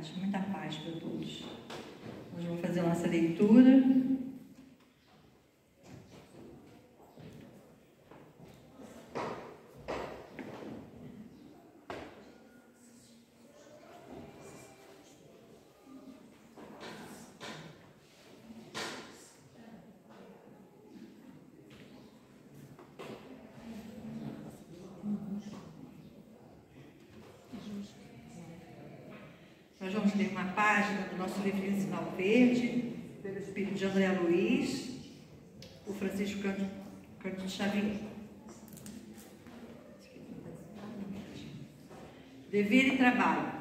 tarde. Muita paz para todos. Hoje vamos fazer a nossa leitura. Nós vamos ler uma página do nosso livrinho Sinal Verde, pelo espírito de André Luiz, o Francisco Cândido Xavier. Dever e trabalho.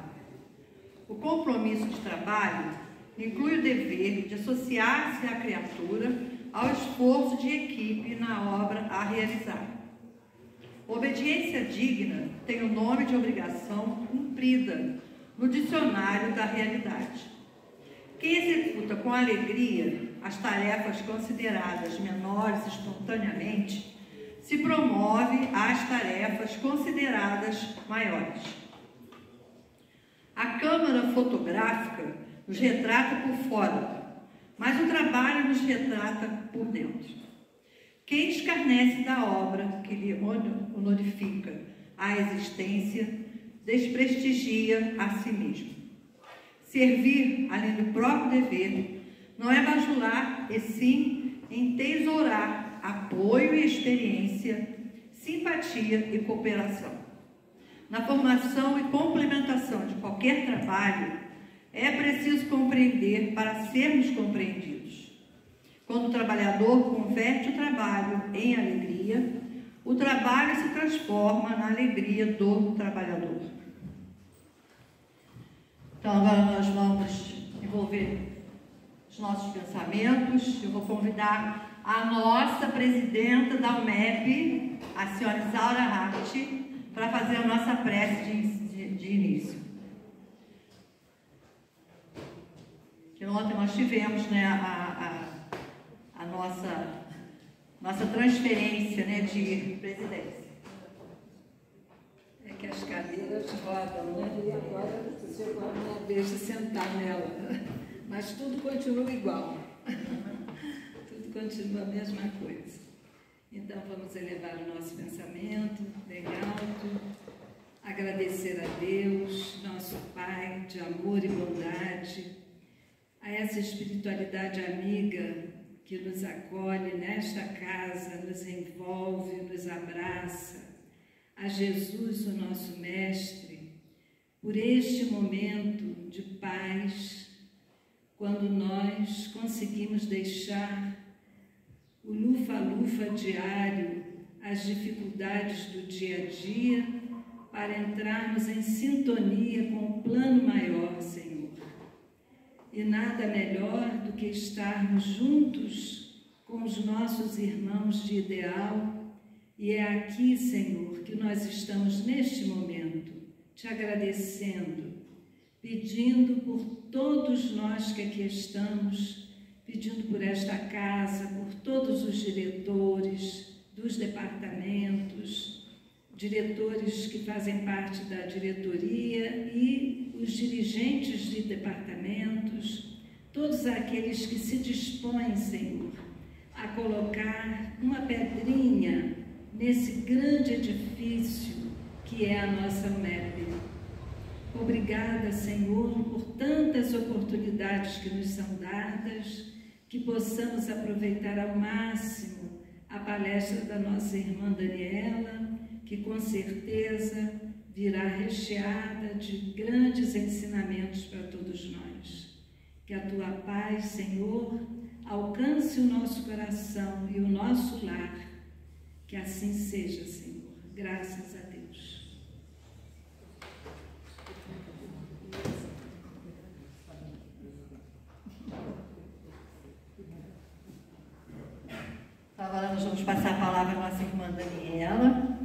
O compromisso de trabalho inclui o dever de associar-se à criatura ao esforço de equipe na obra a realizar. Obediência digna tem o nome de obrigação cumprida no dicionário da realidade. Quem executa com alegria as tarefas consideradas menores espontaneamente, se promove às tarefas consideradas maiores. A câmara fotográfica nos retrata por fora, mas o trabalho nos retrata por dentro. Quem escarnece da obra que lhe honorifica a existência, desprestigia a si mesmo. Servir, além do próprio dever, não é bajular, e sim entesourar apoio e experiência, simpatia e cooperação. Na formação e complementação de qualquer trabalho, é preciso compreender para sermos compreendidos. Quando o trabalhador converte o trabalho em alegria, o trabalho se transforma na alegria do trabalhador. Então, agora nós vamos envolver os nossos pensamentos. Eu vou convidar a nossa presidenta da UMEP, a senhora Isaura Hart, para fazer a nossa prece de início. Que ontem nós tivemos, né, a nossa transferência, né, de presidência. É que as cadeiras rodam, né? E agora chegou a minha vez de sentar nela. Mas tudo continua igual. Tudo continua a mesma coisa. Então vamos elevar o nosso pensamento bem alto, agradecer a Deus, nosso Pai de amor e bondade, a essa espiritualidade amiga que nos acolhe nesta casa, nos envolve, nos abraça, a Jesus, o nosso Mestre, por este momento de paz, quando nós conseguimos deixar o lufa-lufa diário, as dificuldades do dia a dia, para entrarmos em sintonia com o plano maior, Senhor. E nada melhor do que estarmos juntos com os nossos irmãos de ideal. E é aqui, Senhor, que nós estamos neste momento, te agradecendo, pedindo por todos nós que aqui estamos, pedindo por esta casa, por todos os diretores dos departamentos, diretores que fazem parte da diretoria e os dirigentes de departamentos, todos aqueles que se dispõem, Senhor, a colocar uma pedrinha nesse grande edifício que é a nossa UMEP. Obrigada, Senhor, por tantas oportunidades que nos são dadas, que possamos aproveitar ao máximo a palestra da nossa irmã Daniela, que com certeza virá recheada de grandes ensinamentos para todos nós. Que a Tua paz, Senhor, alcance o nosso coração e o nosso lar. Que assim seja, Senhor. Graças a Deus. Então, agora nós vamos passar a palavra à nossa irmã Daniela,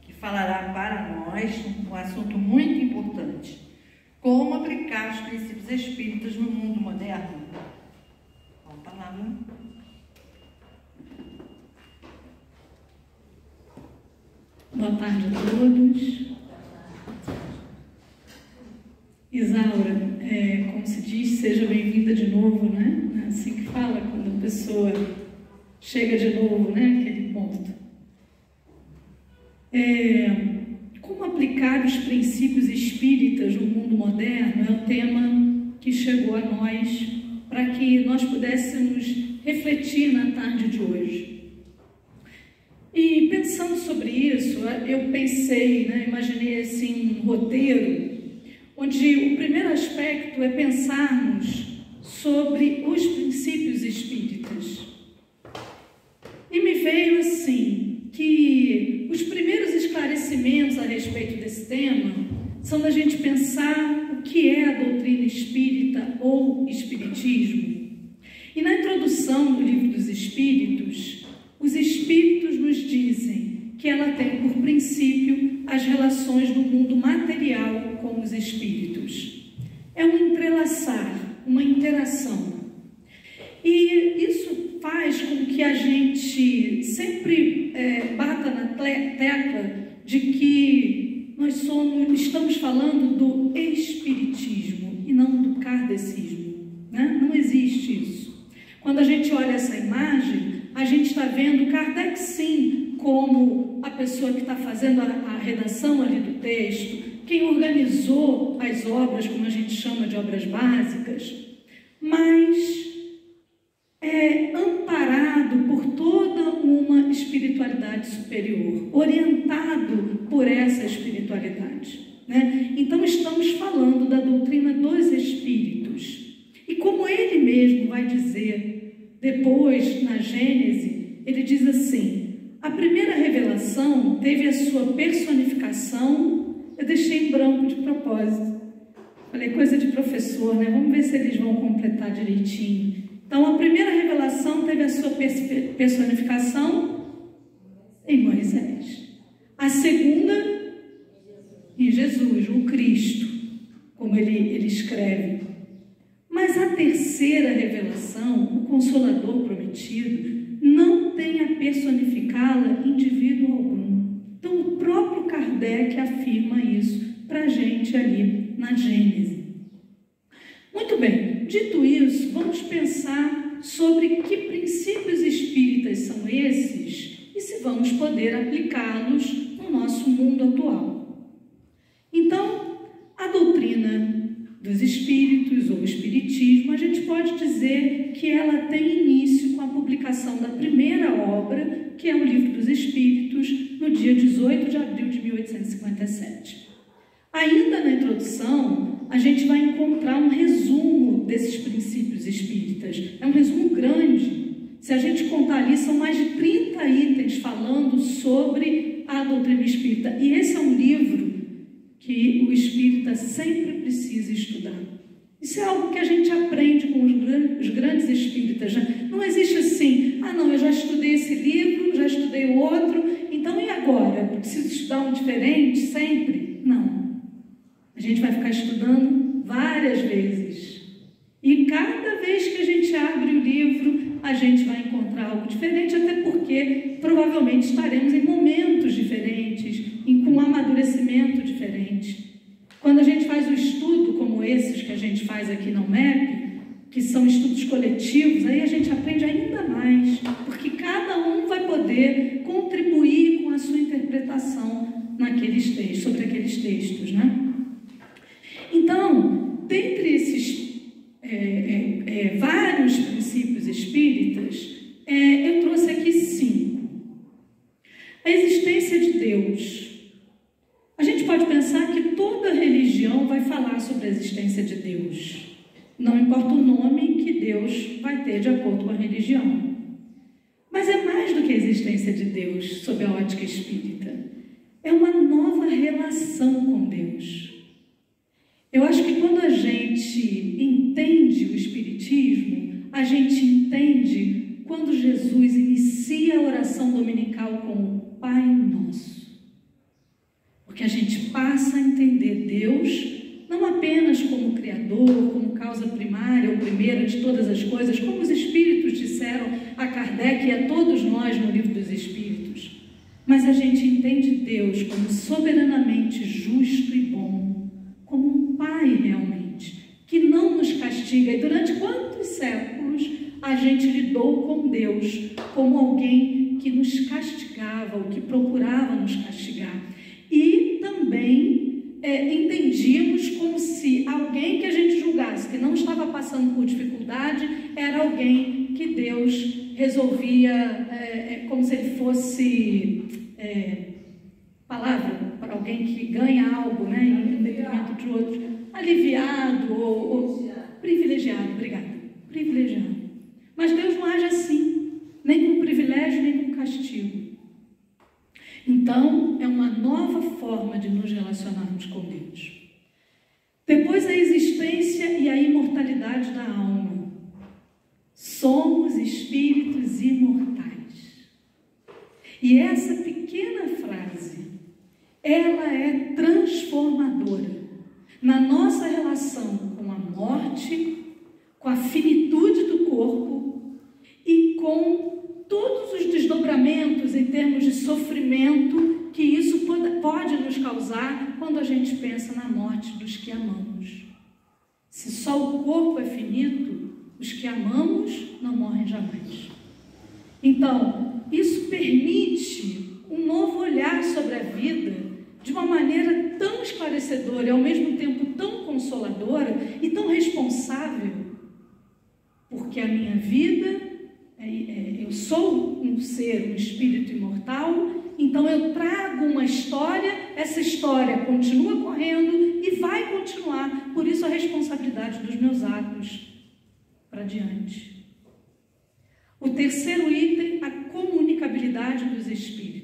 que falará para nós um assunto muito importante: como aplicar os princípios espíritas no mundo moderno. Uma palavra. Boa tarde a todos. Isaura, como se diz, seja bem-vinda de novo, né? É assim que fala quando a pessoa chega de novo, né? Aquele ponto. Como aplicar os princípios espíritas no mundo moderno é o tema que chegou a nós para que nós pudéssemos refletir na tarde de hoje. E pensando sobre isso, eu pensei, né, imaginei assim um roteiro, onde o primeiro aspecto é pensarmos sobre os princípios espíritas. E me veio assim, que os primeiros esclarecimentos a respeito desse tema são da gente pensar o que é a doutrina espírita ou espiritismo. E na introdução do Livro dos Espíritos, os espíritos nos dizem que ela tem por princípio as relações do mundo material com os espíritos. É um entrelaçar, uma interação. E isso faz com que a gente sempre bata na tecla de que nós estamos falando do espiritismo e não do kardecismo, né? Não existe isso. Quando a gente olha essa imagem, a gente está vendo Kardec, sim, como a pessoa que está fazendo a redação ali do texto, quem organizou as obras, como a gente chama de obras básicas, mas é amparado por toda uma espiritualidade superior, orientado por essa espiritualidade, né? Então, estamos falando da doutrina dos espíritos. E como ele mesmo vai dizer depois, na Gênese, ele diz assim: a primeira revelação teve a sua personificação. Eu deixei em branco de propósito. Falei, coisa de professor, né? Vamos ver se eles vão completar direitinho. Então, a primeira revelação teve a sua personificação em Moisés. A segunda, em Jesus, o Cristo, como ele escreve. Mas a terceira revelação, o Consolador prometido, não tem a personificá-la indivíduo algum. Então, o próprio Kardec afirma isso para a gente ali na Gênese. Muito bem, dito isso, vamos pensar sobre que princípios espíritas são esses e se vamos poder aplicá-los no nosso mundo atual. Então, a doutrina dos espíritos ou espiritismo, a gente pode dizer que ela tem início com a publicação da primeira obra, que é o Livro dos Espíritos, no dia 18 de abril de 1857. Ainda na introdução, a gente vai encontrar um resumo desses princípios espíritas. É um resumo grande. Se a gente contar ali, são mais de 30 itens falando sobre a doutrina espírita. E esse é um livro que o espírita sempre precisa estudar. Isso é algo que a gente aprende com os grandes espíritas. Né? Não existe assim, não, eu já estudei esse livro, já estudei o outro, então e agora? Eu preciso estudar um diferente sempre? Não. A gente vai ficar estudando várias vezes. E cada vez que a gente abre o livro, a gente vai encontrar algo diferente, até porque provavelmente estaremos em momentos diferentes, com um amadurecimento diferente. Quando a gente faz um estudo como esses que a gente faz aqui na UMEP, que são estudos coletivos, aí a gente aprende ainda mais, porque cada um vai poder contribuir com a sua interpretação naqueles textos, sobre aqueles textos, né? Então, dentre esses vários princípios espíritas, eu trouxe aqui 5. A existência de Deus. A gente pode pensar que toda religião vai falar sobre a existência de Deus. Não importa o nome que Deus vai ter de acordo com a religião. Mas é mais do que a existência de Deus sob a ótica espírita. É uma nova relação com Deus. Eu acho que quando a gente entende o espiritismo, a gente entende quando Jesus inicia a oração dominical com o Pai Nosso. Porque a gente passa a entender Deus não apenas como Criador, como causa primária ou primeira de todas as coisas, como os Espíritos disseram a Kardec e a todos nós no Livro dos Espíritos, mas a gente entende Deus como soberanamente justo e bom, como um Pai realmente, que não nos castiga. E durante quantos séculos a gente lidou com Deus como alguém que nos castigava, ou que procurava nos castigar? E também entendíamos como se alguém que a gente julgasse que não estava passando por dificuldade era alguém que Deus resolvia, como se ele fosse palavra para alguém que ganha algo, né, em detrimento de outros, aliviado ou privilegiado, obrigada, privilegiado. Mas Deus não age assim, nem com privilégio, nem com castigo. Então, é uma nova forma de nos relacionarmos com Deus. Depois, a existência e a imortalidade da alma. Somos espíritos imortais. E essa pequena frase, ela é transformadora na nossa relação com a morte, com a finitude do corpo e com todos os desdobramentos em termos de sofrimento que isso pode nos causar quando a gente pensa na morte dos que amamos. Se só o corpo é finito, os que amamos não morrem jamais. Então, isso permite um novo olhar sobre a vida de uma maneira tão esclarecedora e ao mesmo tempo tão consoladora e tão responsável, porque a minha vida, eu sou um ser, um espírito imortal, então eu trago uma história, essa história continua correndo e vai continuar, por isso a responsabilidade dos meus atos para diante. O terceiro item, a comunicabilidade dos espíritos.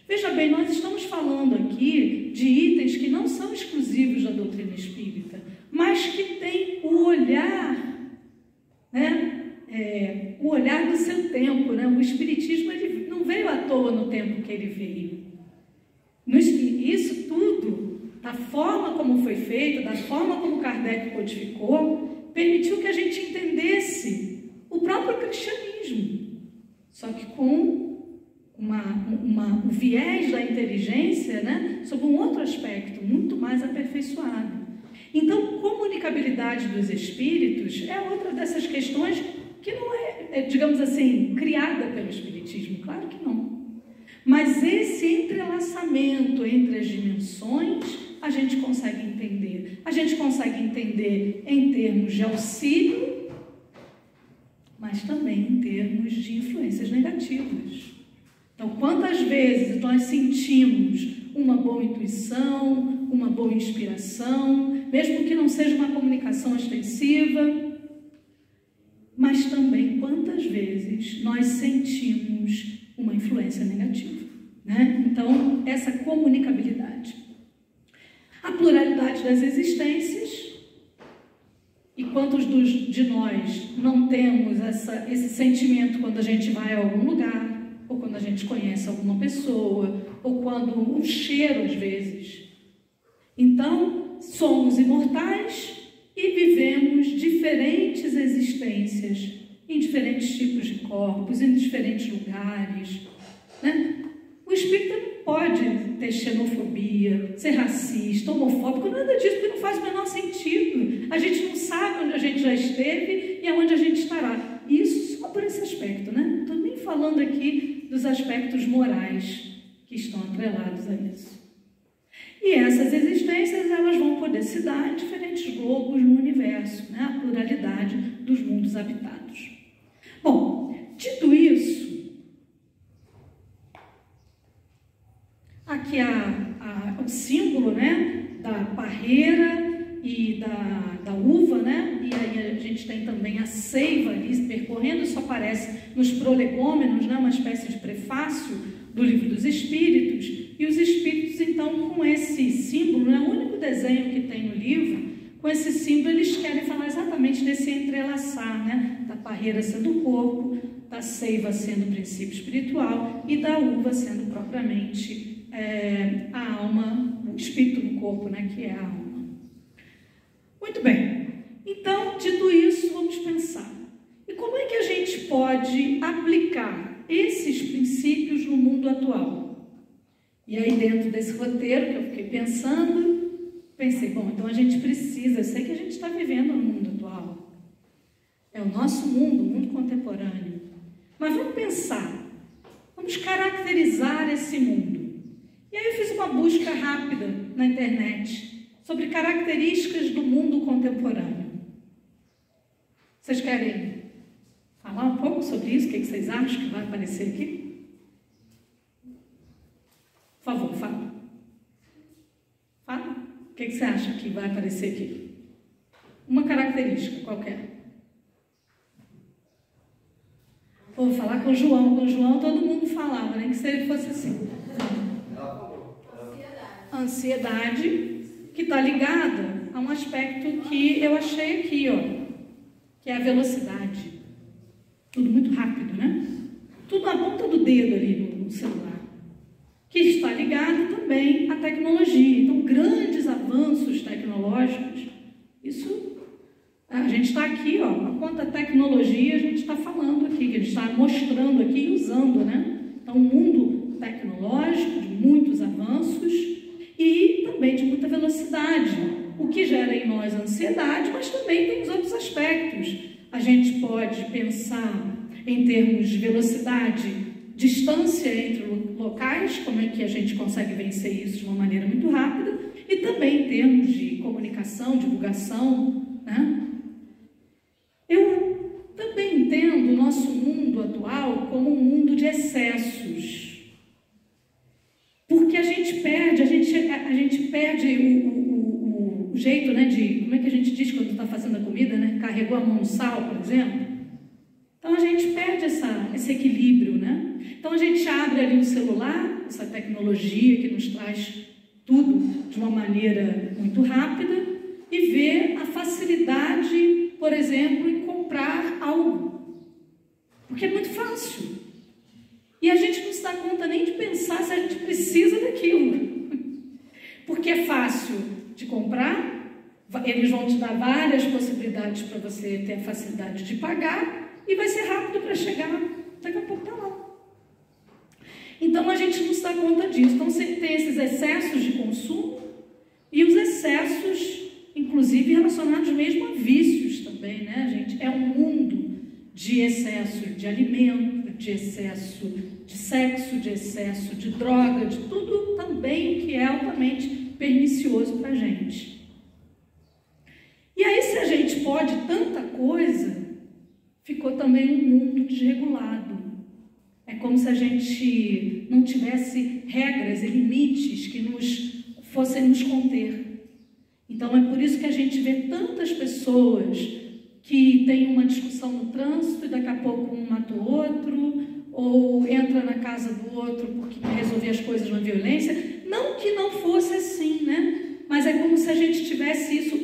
Veja bem, nós estamos falando aqui de itens que não são exclusivos da doutrina espírita, mas que têm o olhar, né? O olhar do seu tempo, né? O espiritismo ele não veio à toa no tempo que ele veio. Isso tudo, da forma como foi feito, da forma como Kardec codificou, permitiu que a gente entendesse o próprio cristianismo, só que com um viés da inteligência, né? Sob um outro aspecto, muito mais aperfeiçoado. Então, comunicabilidade dos espíritos é outra dessas questões que não é, digamos assim, criada pelo Espiritismo, claro que não. Mas esse entrelaçamento entre as dimensões, a gente consegue entender. A gente consegue entender em termos de auxílio, mas também em termos de influências negativas. Então, quantas vezes nós sentimos uma boa intuição, uma boa inspiração, mesmo que não seja uma comunicação ostensiva, mas também quantas vezes nós sentimos uma influência negativa, né? Então, essa comunicabilidade. A pluralidade das existências, e quantos de nós não temos esse sentimento quando a gente vai a algum lugar, ou quando a gente conhece alguma pessoa, ou quando um cheiro às vezes. Então, somos imortais e vivemos diferentes existências em diferentes tipos de corpos, em diferentes lugares, né? O espírito não pode ter xenofobia, ser racista, homofóbico, nada disso, porque não faz o menor sentido. A gente não sabe onde a gente já esteve e aonde a gente estará. Isso só por esse aspecto, né? Não estou nem falando aqui dos aspectos morais que estão atrelados a isso. E essas existências, elas vão poder se dar em diferentes globos no universo, né? A pluralidade dos mundos habitados. Bom, dito isso, aqui o símbolo, né, da parreira e da uva, né? E aí a gente tem também a seiva ali percorrendo, isso aparece nos prolegômenos, né? Uma espécie de prefácio do Livro dos Espíritos. E os espíritos, então, com esse símbolo, né, o único desenho que tem no livro, com esse símbolo eles querem falar exatamente desse entrelaçar, né, da parreira sendo o corpo, da seiva sendo o princípio espiritual e da uva sendo propriamente a alma, o espírito no corpo, né, que é a alma. Muito bem. Então, dito isso, vamos pensar. E como é que a gente pode aplicar esses princípios no mundo atual? E aí, dentro desse roteiro que eu fiquei pensando, pensei, bom, então a gente precisa, eu sei que a gente está vivendo no mundo atual, É o nosso mundo, o mundo contemporâneo. Mas vamos pensar, vamos caracterizar esse mundo. E aí eu fiz uma busca rápida na internet sobre características do mundo contemporâneo. Vocês querem falar um pouco sobre isso? O que vocês acham que vai aparecer aqui? Por favor, fala. Fala. O que você acha que vai aparecer aqui? Uma característica qualquer. Vou falar com o João. Com o João todo mundo falava, nem que se ele fosse assim. Ansiedade, que está ligada a um aspecto que eu achei aqui, ó, que é a velocidade. Tudo muito rápido, né? Tudo na ponta do dedo ali no celular. Que está ligado também à tecnologia. Então, grandes avanços tecnológicos, isso, a gente está aqui, ó, a quanta tecnologia a gente está falando aqui, que a gente está mostrando aqui e usando, né? Então, um mundo tecnológico, de muitos avanços e também de muita velocidade, o que gera em nós ansiedade, mas também tem os outros aspectos. A gente pode pensar em termos de velocidade, distância entre locais, como é que a gente consegue vencer isso de uma maneira muito rápida, e também em termos de comunicação, divulgação, né? Eu também entendo o nosso mundo atual como um mundo de excessos. Porque a gente perde o jeito, né, de, como é que a gente diz quando está fazendo a comida, né? Carregou a mão no sal, por exemplo. Então a gente perde esse equilíbrio, né? Então a gente abre ali o celular, essa tecnologia que nos traz tudo de uma maneira muito rápida e vê a facilidade, por exemplo, em comprar algo. Porque é muito fácil. E a gente não se dá conta nem de pensar se a gente precisa daquilo. Porque é fácil de comprar, eles vão te dar várias possibilidades para você ter a facilidade de pagar e vai ser rápido para chegar. Daqui a pouco está lá. Então a gente não se dá conta disso. Então você tem esses excessos de consumo e os excessos, inclusive relacionados mesmo a vícios também, né, gente? É um mundo de excesso de alimento, de excesso de sexo, de excesso de droga, de tudo também que é altamente pernicioso para a gente. E aí, se a gente pode tanta coisa, ficou também um mundo desregulado. É como se a gente não tivesse regras e limites que fossem nos conter. Então, é por isso que a gente vê tantas pessoas que têm uma discussão no trânsito e daqui a pouco um mata o outro, ou entra na casa do outro porque quer resolver as coisas na violência. Não que não fosse assim, né? Mas é como se a gente tivesse isso,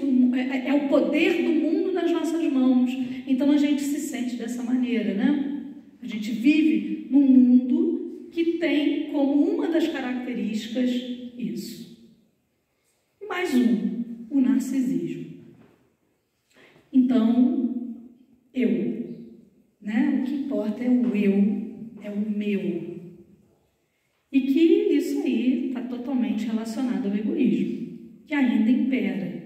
é o poder do mundo nas nossas mãos. Então a gente se sente dessa maneira, né? A gente vive num mundo que tem como uma das características isso. E mais o narcisismo. Então, né? O que importa é o eu, é o meu. E que isso aí está totalmente relacionado ao egoísmo, que ainda impera.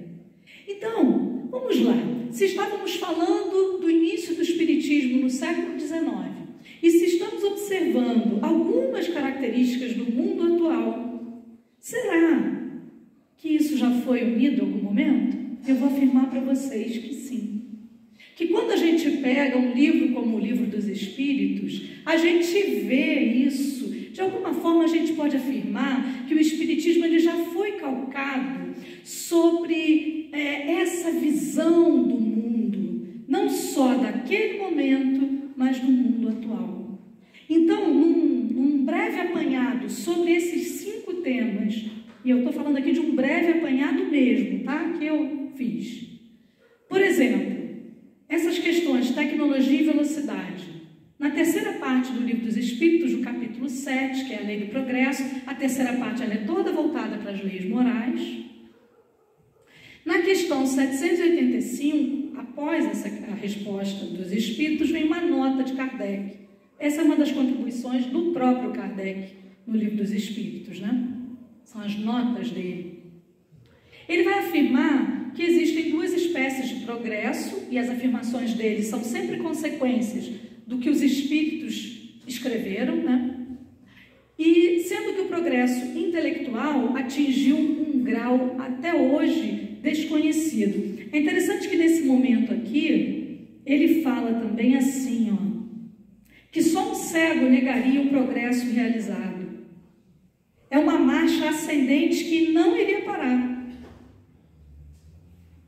Então, vamos lá. Se estávamos falando do início do Espiritismo no século XIX, e se estamos observando algumas características do mundo atual, será que isso já foi unido em algum momento? Eu vou afirmar para vocês que sim. Que quando a gente pega um livro como o Livro dos Espíritos, a gente vê isso. De alguma forma, a gente pode afirmar que o Espiritismo ele já foi calcado sobre essa visão do mundo, não só daquele momento, mas do mundo atual. Então, num breve apanhado sobre esses 5 temas, e eu estou falando aqui de um breve apanhado mesmo, tá? Que eu fiz. Por exemplo, essas questões de tecnologia e velocidade. Na terceira parte do Livro dos Espíritos, no capítulo 7, que é a Lei do Progresso, a terceira parte ela é toda voltada para as leis morais. Na questão 785, após a resposta dos Espíritos, vem uma nota de Kardec. Essa é uma das contribuições do próprio Kardec no Livro dos Espíritos, né? São as notas dele. Ele vai afirmar que existem duas espécies de progresso, e as afirmações deles são sempre consequências do que os espíritos escreveram, né? E sendo que o progresso intelectual atingiu um grau até hoje desconhecido. É interessante que nesse momento aqui, ele fala também assim, ó, que só um cego negaria o progresso realizado. É uma marcha ascendente que não iria parar.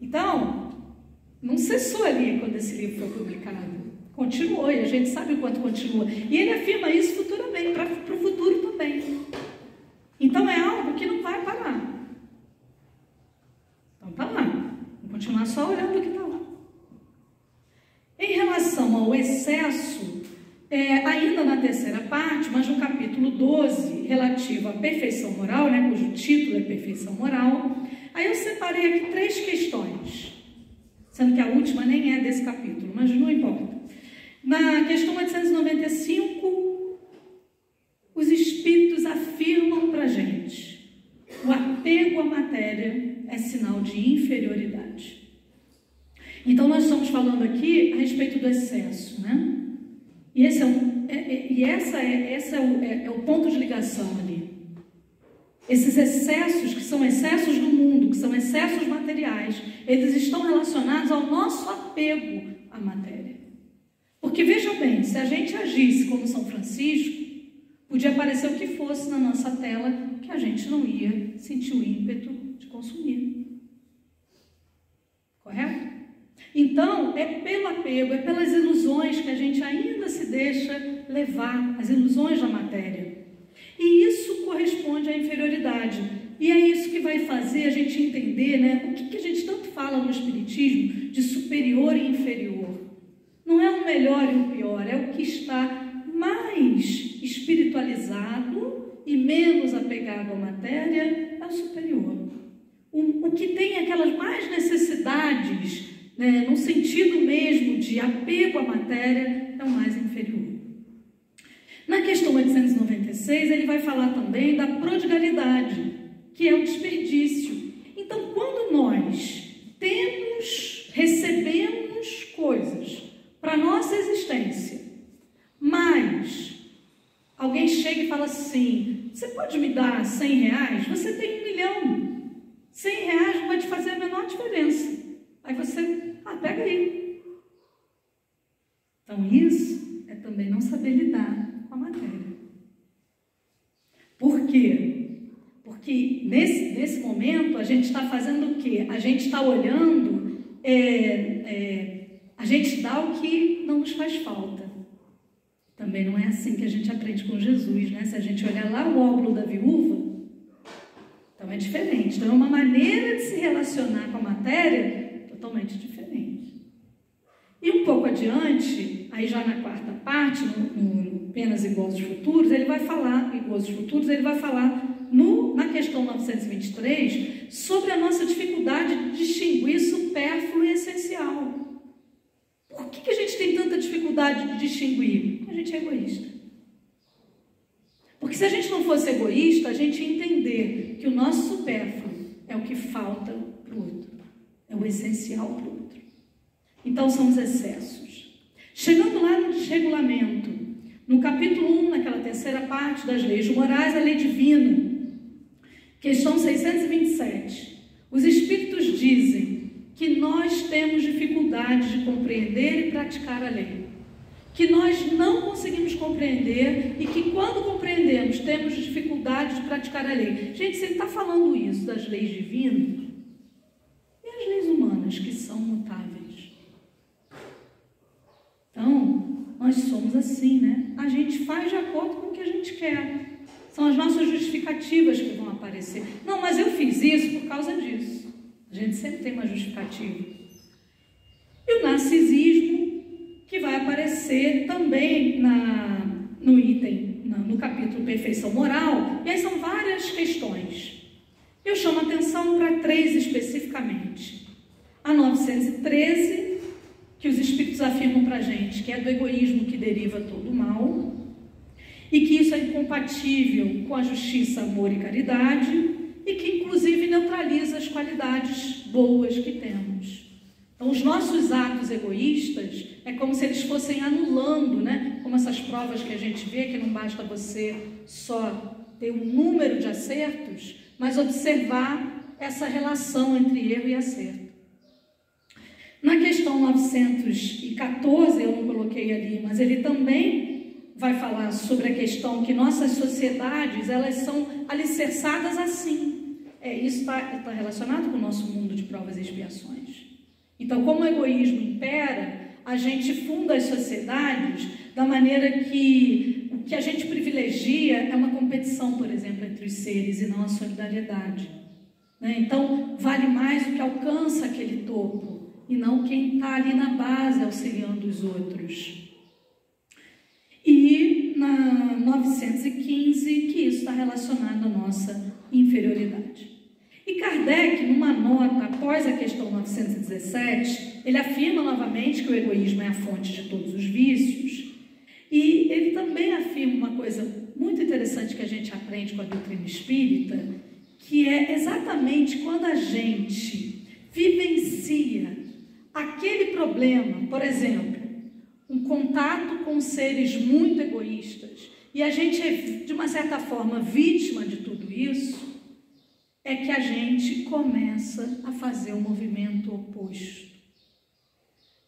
Então, não cessou ali quando esse livro foi publicado. Continuou, e a gente sabe o quanto continua. E ele afirma isso futuramente, para o futuro também. Então, é algo que não vai parar. Então, tá lá. Vamos continuar só olhando o que está lá. Em relação ao excesso, ainda na terceira parte, mas no capítulo 12, relativo à perfeição moral, né, cujo título é Perfeição Moral, aí eu separei aqui 3 questões, sendo que a última nem é desse capítulo, mas não importa. Na questão 895, os espíritos afirmam para a gente: o apego à matéria é sinal de inferioridade. Então, nós estamos falando aqui a respeito do excesso, né? E esse é o ponto de ligação ali. Esses excessos, que são excessos do mundo, que são excessos materiais, eles estão relacionados ao nosso apego à matéria. Porque, veja bem, se a gente agisse como São Francisco, podia aparecer o que fosse na nossa tela, que a gente não ia sentir o ímpeto de consumir. Correto? Então, é pelo apego, é pelas ilusões que a gente ainda se deixa levar, as ilusões da matéria. E isso corresponde à inferioridade. E é isso que vai fazer a gente entender, né, o que a gente tanto fala no Espiritismo de superior e inferior. Não é o melhor e o pior, é o que está mais espiritualizado e menos apegado à matéria, é o superior. O que tem aquelas mais necessidades, né, no sentido mesmo de apego à matéria, é o mais inferior. Na questão 896, ele vai falar também da prodigalidade, que é o desperdício. Então, quando nós recebemos coisas para a nossa existência, mas alguém chega e fala assim: você pode me dar 100 reais? Você tem 1 milhão. 100 reais não vai te fazer a menor diferença. Aí você, pega aí. Então, isso é também não saber lidar com a matéria. Por quê? Porque nesse momento a gente está fazendo o quê? A gente está olhando, a gente dá o que não nos faz falta. Também não é assim que a gente aprende com Jesus, né? Se a gente olhar lá o óbolo da viúva, então é diferente. Então é uma maneira de se relacionar com a matéria totalmente diferente. E um pouco adiante, aí já na quarta parte, no Penas e Gozos Futuros, ele vai falar, na questão 923, sobre a nossa dificuldade de distinguir supérfluo e essencial. Por que a gente tem tanta dificuldade de distinguir? Porque a gente é egoísta. Porque se a gente não fosse egoísta, a gente ia entender que o nosso supérfluo é o que falta para o outro. É o essencial para o outro. Então, são os excessos. Chegando lá no desregulamento, no capítulo 1, naquela terceira parte das leis morais, a lei divina, questão 627, os espíritos dizem que nós temos dificuldade de compreender e praticar a lei, que nós não conseguimos compreender e que quando compreendemos temos dificuldade de praticar a lei. Gente, se ele está falando isso das leis divinas, e as leis humanas que são mutáveis? Então, nós somos assim, né? A gente faz de acordo com o que a gente quer. São as nossas justificativas que vão aparecer. Não, mas eu fiz isso por causa disso. A gente sempre tem uma justificativa. E o narcisismo, que vai aparecer também no item, no capítulo Perfeição Moral. E aí são várias questões. Eu chamo a atenção para 3 especificamente. A 913, que os espíritos afirmam para a gente que é do egoísmo que deriva todo o mal, e que isso é incompatível com a justiça, amor e caridade, e que inclusive neutraliza as qualidades boas que temos. Então, os nossos atos egoístas é como se eles fossem anulando, né? Como essas provas que a gente vê, que não basta você só ter um número de acertos, mas observar essa relação entre erro e acerto. Na questão 914, eu não coloquei ali, mas ele também vai falar sobre a questão que nossas sociedades, elas são alicerçadas assim. Isso está relacionado com o nosso mundo de provas e expiações. Então, como o egoísmo impera, a gente funda as sociedades da maneira que o que a gente privilegia é uma competição, por exemplo, entre os seres e não a solidariedade. Então, vale mais o que alcança aquele topo e não quem está ali na base auxiliando os outros. E na 915, que isso está relacionado à nossa inferioridade. E Kardec, numa nota após a questão 917, ele afirma novamente que o egoísmo é a fonte de todos os vícios, e ele também afirma uma coisa muito interessante que a gente aprende com a doutrina espírita, que é exatamente quando a gente vivencia aquele problema, por exemplo, um contato com seres muito egoístas, e a gente é, de uma certa forma, vítima de tudo isso, é que a gente começa a fazer o movimento oposto.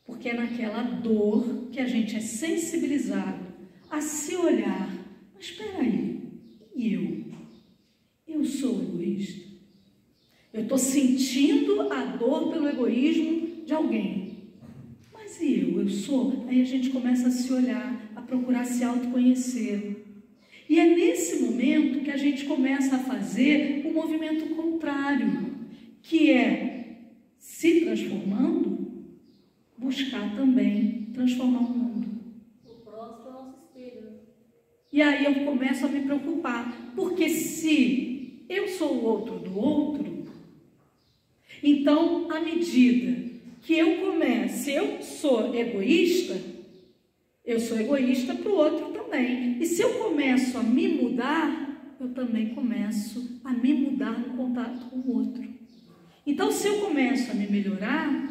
Porque é naquela dor que a gente é sensibilizado a se olhar. Mas espera aí, e eu sou egoísta? Eu estou sentindo a dor pelo egoísmo de alguém. Mas e eu? Eu sou? Aí a gente começa a se olhar, a procurar se autoconhecer. E é nesse momento que a gente começa a fazer o movimento contrário, que é, se transformando, buscar também transformar o mundo. O próximo é o nosso espelho. E aí eu começo a me preocupar, porque se eu sou o outro do outro, então, à medida que eu começo, se eu sou egoísta para o outro também. E se eu começo a me mudar, eu também começo a me mudar no contato com o outro. Então, se eu começo a me melhorar,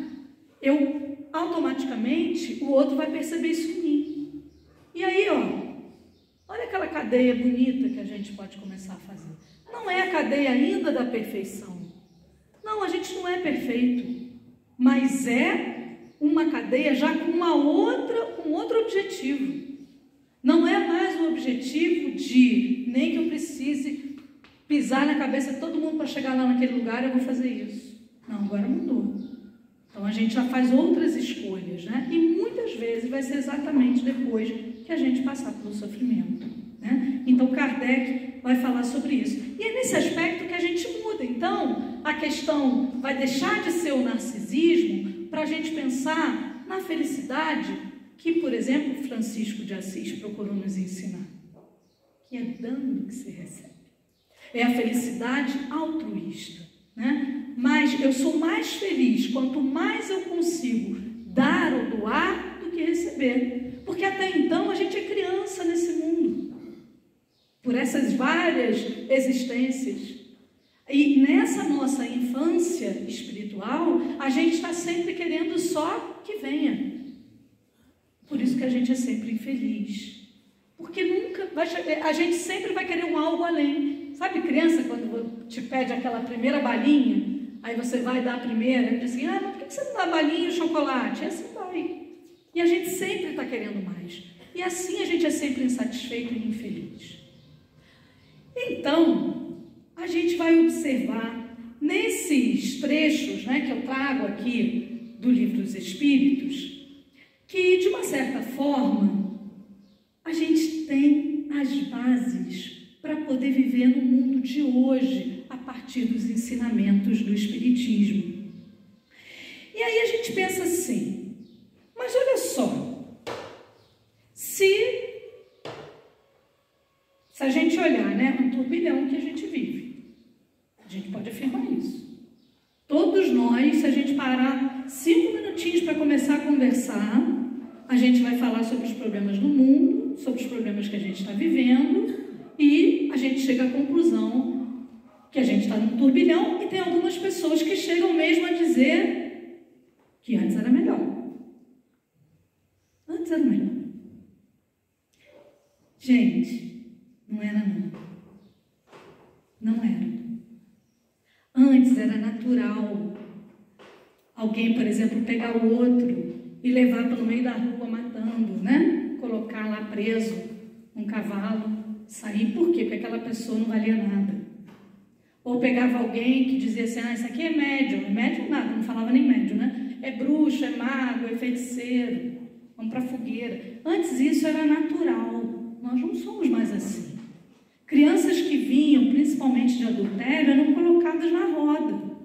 automaticamente, o outro vai perceber isso em mim. E aí, olha aquela cadeia bonita que a gente pode começar a fazer. Não é a cadeia ainda da perfeição. Não, a gente não é perfeito. Mas é uma cadeia já com outro objetivo. Não é mais o objetivo de nem que eu precise pisar na cabeça de todo mundo para chegar lá naquele lugar, eu vou fazer isso. Não, agora mudou. Então a gente já faz outras escolhas, né? E muitas vezes vai ser exatamente depois que a gente passar pelo sofrimento, né? Então Kardec vai falar sobre isso. E é nesse aspecto que a gente muda. Então a questão vai deixar de ser o narcisismo para a gente pensar na felicidade que, por exemplo, Francisco de Assis procurou nos ensinar, que é dando que se recebe. É a felicidade altruísta, né? Mas eu sou mais feliz quanto mais eu consigo dar ou doar do que receber. Porque até então a gente é criança nesse mundo, por essas várias existências. E nessa nossa infância espiritual, a gente está sempre querendo só que venha. Por isso que a gente é sempre infeliz. Porque a gente sempre vai querer um algo além. Sabe criança, quando te pede aquela primeira balinha, aí você vai dar a primeira, e diz assim, mas por que você não dá balinha e chocolate? E assim vai. E a gente sempre está querendo mais. E assim a gente é sempre insatisfeito e infeliz. Então, a gente vai observar nesses trechos, né, que eu trago aqui do Livro dos Espíritos, que, de uma certa forma, a gente tem as bases para poder viver no mundo de hoje, a partir dos ensinamentos do Espiritismo. E aí a gente pensa assim, mas olha só, se a gente olhar, né, um turbilhão que a gente vive, a gente pode afirmar isso. Todos nós, se a gente parar 5 minutinhos para começar a conversar, a gente vai falar sobre os problemas do mundo, sobre os problemas que a gente está vivendo, e a gente chega à conclusão que a gente está num turbilhão, e tem algumas pessoas que chegam mesmo a dizer que antes era melhor. Antes era melhor. Gente, não era não. Não era. Antes era natural alguém, por exemplo, pegar o outro e levar pelo meio da rua matando, né? Colocar lá preso um cavalo, sair. Por quê? Porque aquela pessoa não valia nada. Ou pegava alguém que dizia assim, isso aqui é médium. Médium nada, não falava nem médium, né? É bruxo, é mago, é feiticeiro. Vamos para a fogueira. Antes isso era natural. Nós não somos mais assim. Crianças que vinham, principalmente de adultério, eram colocadas na roda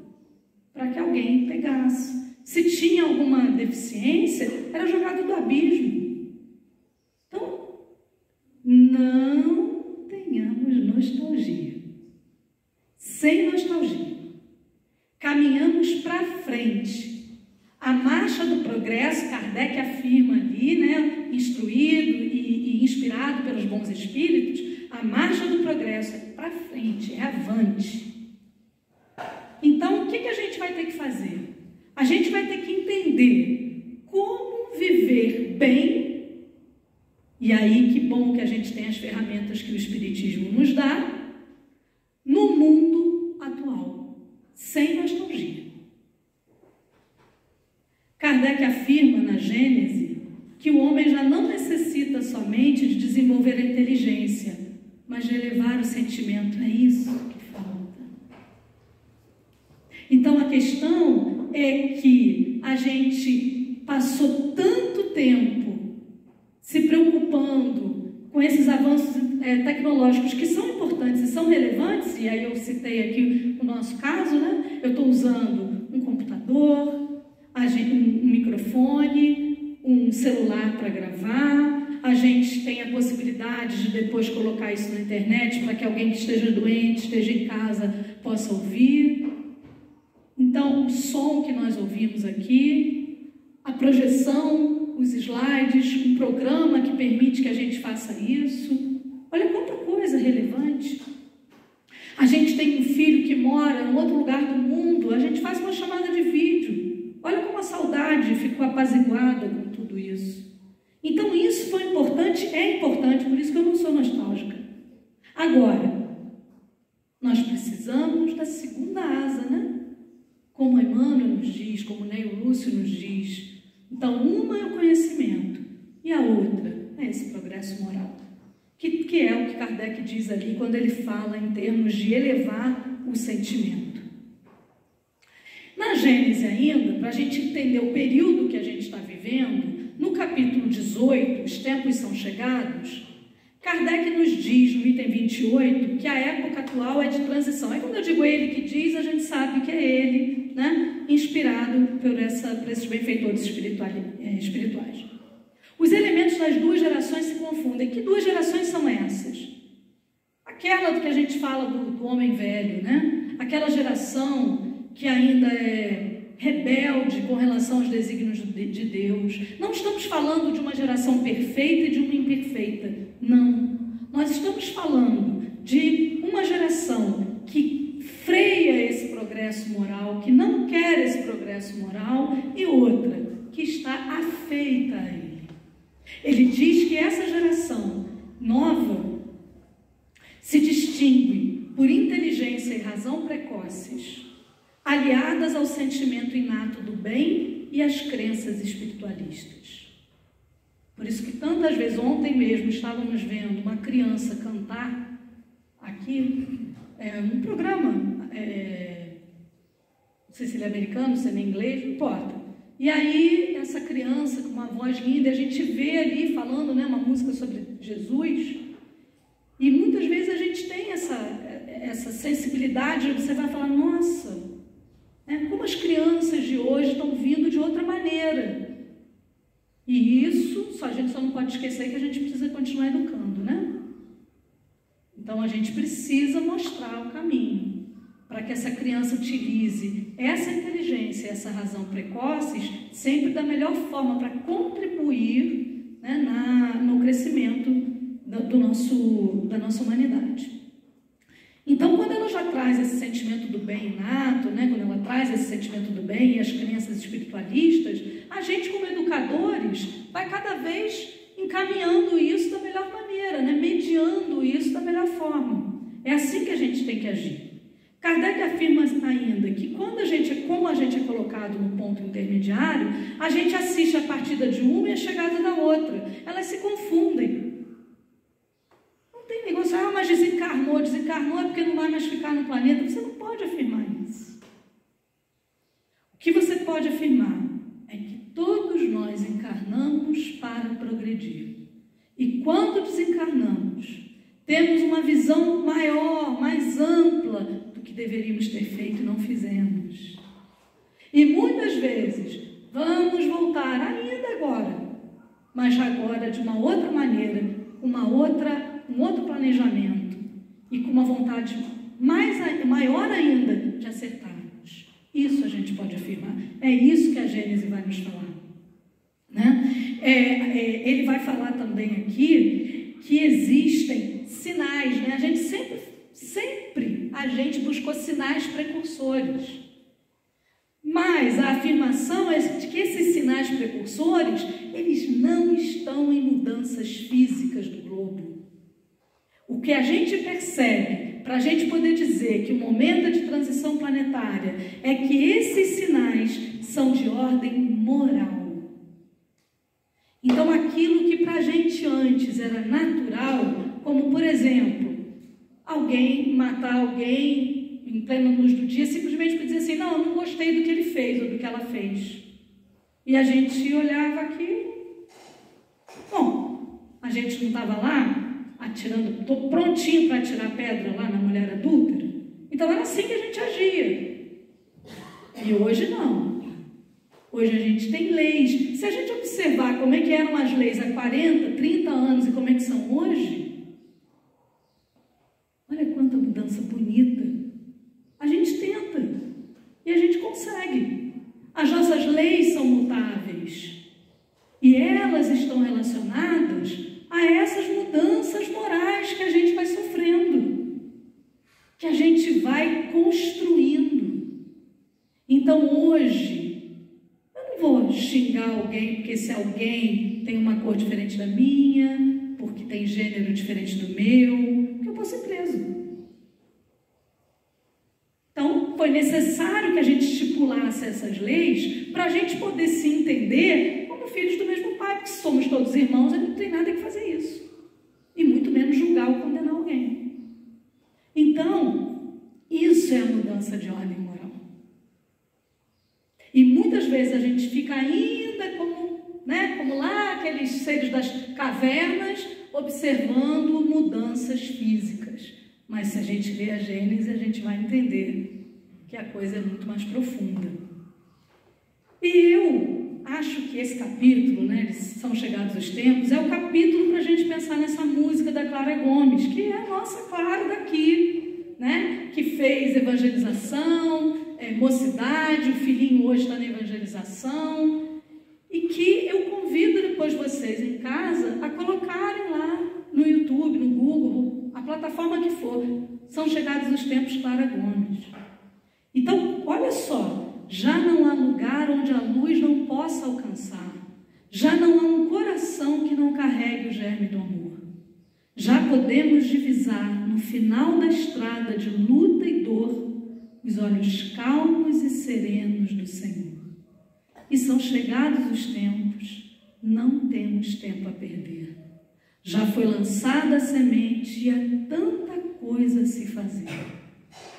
para que alguém pegasse. Se tinha alguma deficiência, era jogado do abismo. Então, não tenhamos nostalgia. Sem nostalgia. Caminhamos para frente. A marcha do progresso, Kardec afirma ali, né, instruído e inspirado pelos bons espíritos, a marcha do progresso é para frente, é avante. Então, o que a gente vai ter que fazer? A gente vai ter que entender como viver bem, e aí que bom que a gente tem as ferramentas que o Espiritismo nos dá, no mundo atual, sem nostalgia. Kardec afirma na Gênese que o homem já não necessita somente de desenvolver a inteligência, mas de elevar o sentimento. É isso que falta. Então a questão é que a gente passou tanto tempo se preocupando com esses avanços tecnológicos que são importantes e são relevantes, e aí eu citei aqui o nosso caso, né? Eu estou usando um computador, um microfone, um celular para gravar, a gente tem a possibilidade de depois colocar isso na internet para que alguém que esteja doente, esteja em casa, possa ouvir. Então, o som que nós ouvimos aqui, a projeção, os slides, um programa que permite que a gente faça isso. Olha quanta coisa relevante. A gente tem um filho que mora em outro lugar do mundo, a gente faz uma chamada de vídeo. Olha como a saudade ficou apaziguada com tudo isso. Então isso foi importante, é importante, por isso que eu não sou nostálgica. Agora, nós precisamos da segunda asa, né? Como Emmanuel nos diz, como Neio Lúcio nos diz. Então, uma é o conhecimento e a outra é esse progresso moral. Que é o que Kardec diz ali quando ele fala em termos de elevar o sentimento. Na Gênese ainda, para a gente entender o período que a gente está vivendo, no capítulo 18, os tempos são chegados, Kardec nos diz, no item 28, que a época atual é de transição. Aí quando eu digo ele que diz, a gente sabe que é ele, né, inspirado por esses benfeitores espirituais. Os elementos das duas gerações se confundem. Que duas gerações são essas? Aquela do que a gente fala do homem velho, né? Aquela geração que ainda é rebelde com relação aos desígnios de Deus. Não estamos falando de uma geração perfeita e de uma imperfeita. Não. Nós estamos falando de uma geração que freia esse progresso moral, que não quer esse progresso moral, e outra que está afeita a ele. Ele diz que essa geração nova se distingue por inteligência e razão precoces, aliadas ao sentimento inato do bem e às crenças espiritualistas. Por isso que tantas vezes, ontem mesmo, estávamos vendo uma criança cantar aqui, um programa, não sei se ele é americano, se ele é inglês, não importa. E aí, essa criança com uma voz linda, a gente vê ali falando, né, uma música sobre Jesus, e muitas vezes a gente tem essa sensibilidade, você vai falar, nossa, como as crianças de hoje estão vindo de outra maneira. E isso, a gente só não pode esquecer que a gente precisa continuar educando, né? Então a gente precisa mostrar o caminho para que essa criança utilize essa inteligência, essa razão precoces, sempre da melhor forma para contribuir, né, no crescimento da nossa humanidade. Então, quando ela já traz esse sentimento do bem inato, né? Quando ela traz esse sentimento do bem e as crenças espiritualistas, a gente, como educadores, vai cada vez encaminhando isso da melhor maneira, né? Mediando isso da melhor forma. É assim que a gente tem que agir. Kardec afirma ainda que como a gente é colocado no ponto intermediário, a gente assiste a partida de uma e a chegada da outra. Elas se confundem. Não tem negócio, mas desencarnou é porque não vai mais ficar no planeta. Você não pode afirmar isso. O que você pode afirmar é que todos nós encarnamos para progredir. E quando desencarnamos, temos uma visão maior, mais ampla do que deveríamos ter feito e não fizemos. E muitas vezes vamos voltar ainda agora, mas agora de uma outra maneira, um outro planejamento e com uma vontade maior ainda de acertarmos. Isso a gente pode afirmar. É isso que a Gênese vai nos falar. Né? Ele vai falar também aqui que existem sinais, né? A gente sempre a gente buscou sinais precursores. Mas a afirmação é de que esses sinais precursores, eles não estão em mudanças físicas do globo. O que a gente percebe, para a gente poder dizer que o momento é de transição planetária, é que esses sinais são de ordem moral. Então, aquilo que para a gente antes era natural, como, por exemplo, matar alguém em plena luz do dia, simplesmente para dizer assim, não, eu não gostei do que ele fez ou do que ela fez. E a gente olhava aquilo. Bom, a gente não estava lá atirando, estou prontinho para atirar pedra lá na mulher adúltera. Então era assim que a gente agia. E hoje não. Hoje a gente tem leis. Se a gente observar como é que eram as leis há 40, 30 anos e como é que são hoje, olha quanta mudança bonita. A gente tenta e a gente consegue. As nossas leis são mutáveis e elas estão relacionadas a essas mudanças morais que a gente vai sofrendo, que a gente vai construindo. Então hoje, eu não vou xingar alguém porque esse alguém tem uma cor diferente da minha, porque tem gênero diferente do meu, porque eu posso ser preso. Então, foi necessário que a gente estipulasse essas leis para a gente poder se entender como filhos do mesmo pai, porque se somos todos irmãos, a gente não tem nada que fazer isso. E muito menos julgar ou condenar alguém. Então, isso é a mudança de ordem moral. E muitas vezes a gente fica ainda como lá aqueles seres das cavernas, observando mudanças físicas. Mas se a gente ler a Gênese, a gente vai entender que a coisa é muito mais profunda. E eu acho que esse capítulo, né, eles são chegados os tempos, é o capítulo para a gente pensar nessa música da Clara Gomes, que é a nossa Clara daqui, né, que fez evangelização, mocidade, o filhinho hoje está na evangelização, e que eu convido depois vocês em casa a colocarem lá no YouTube, no Google, a plataforma que for. São chegados os tempos Clara Gomes. Então, olha só, já não há lugar onde a luz não possa alcançar. Já não há um coração que não carregue o germe do amor. Já podemos divisar no final da estrada de luta e dor os olhos calmos e serenos do Senhor. E são chegados os tempos, não temos tempo a perder. Já foi lançada a semente e há tanta coisa a se fazer.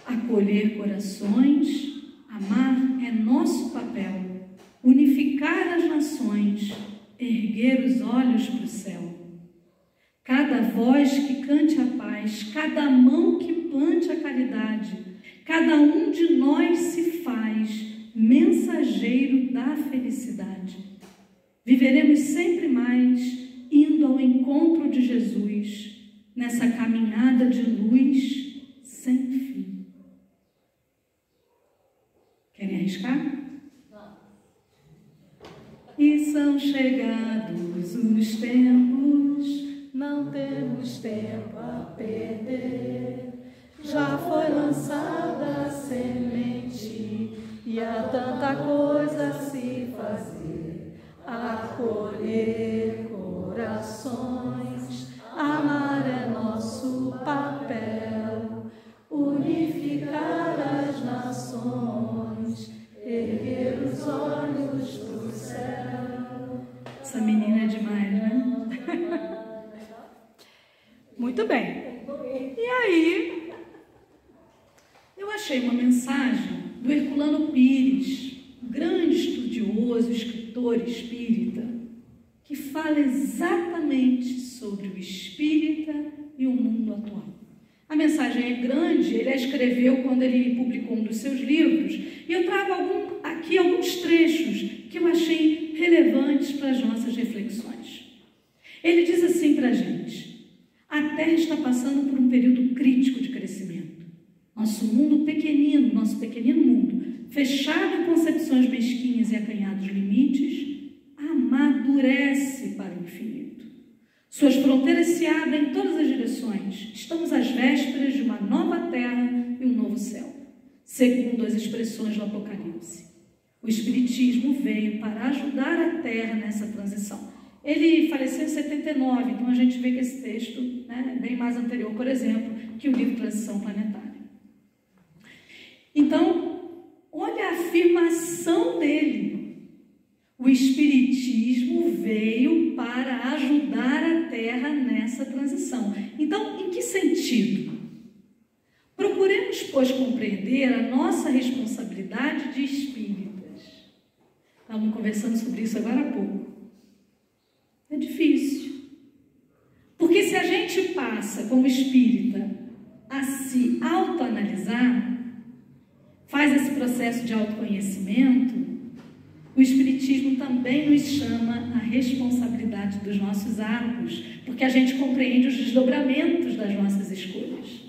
Acolher corações, amar é nosso papel. Unificar as nações, erguer os olhos para o céu. Cada voz que cante a paz, cada mão que plante a caridade, cada um de nós se faz mensageiro da felicidade. Viveremos sempre mais indo ao encontro de Jesus, nessa caminhada de luz sem fim. Querem arriscar? Não. E são chegados os tempos, não temos tempo a perder. já foi lançada a semente, e há tanta coisa a se fazer, acolher corações, amar é nosso papel, unificar as nações, erguer os olhos pro céu. Essa menina é demais, né? Muito bem. E aí, eu achei uma mensagem do Herculano Pires, um grande estudioso, escritor espírita, que fala exatamente sobre o espírita e o mundo atual. A mensagem é grande, ele a escreveu quando ele publicou um dos seus livros, e eu trago aqui alguns trechos que eu achei relevantes para as nossas reflexões. Ele diz assim para a gente: a Terra está passando por um período crítico de crescimento. Nosso mundo pequenino, nosso pequenino mundo, fechado em concepções mesquinhas e acanhados limites, amadurece para o infinito. Suas fronteiras se abrem em todas as direções. Estamos às vésperas de uma nova terra e um novo céu, segundo as expressões do Apocalipse. O Espiritismo veio para ajudar a Terra nessa transição. Ele faleceu em 79, então a gente vê que esse texto, né, é bem mais anterior, por exemplo, que o livro Transição Planetária. Então, olha a afirmação dele. O Espiritismo veio para ajudar a Terra nessa transição. Então, em que sentido? Procuremos, pois, compreender a nossa responsabilidade de espíritas. Estávamos conversando sobre isso agora há pouco. É difícil. Porque se a gente passa, como espírita, a se autoanalisar, faz esse processo de autoconhecimento, o Espiritismo também nos chama à responsabilidade dos nossos atos, porque a gente compreende os desdobramentos das nossas escolhas.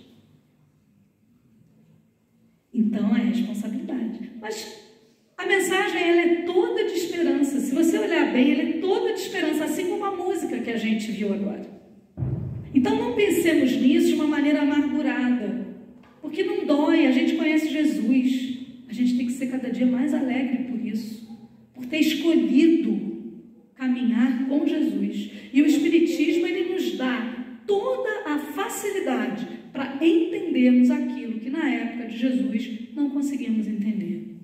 Então, é responsabilidade. Mas a mensagem, ela é toda de esperança. Se você olhar bem, ela é toda de esperança, assim como a música que a gente viu agora. Então, não pensemos nisso de uma maneira amargurada, porque não dói, a gente conhece Jesus. A gente tem que ser cada dia mais alegre por isso, por ter escolhido caminhar com Jesus. E o Espiritismo, ele nos dá toda a facilidade para entendermos aquilo que na época de Jesus não conseguimos entender.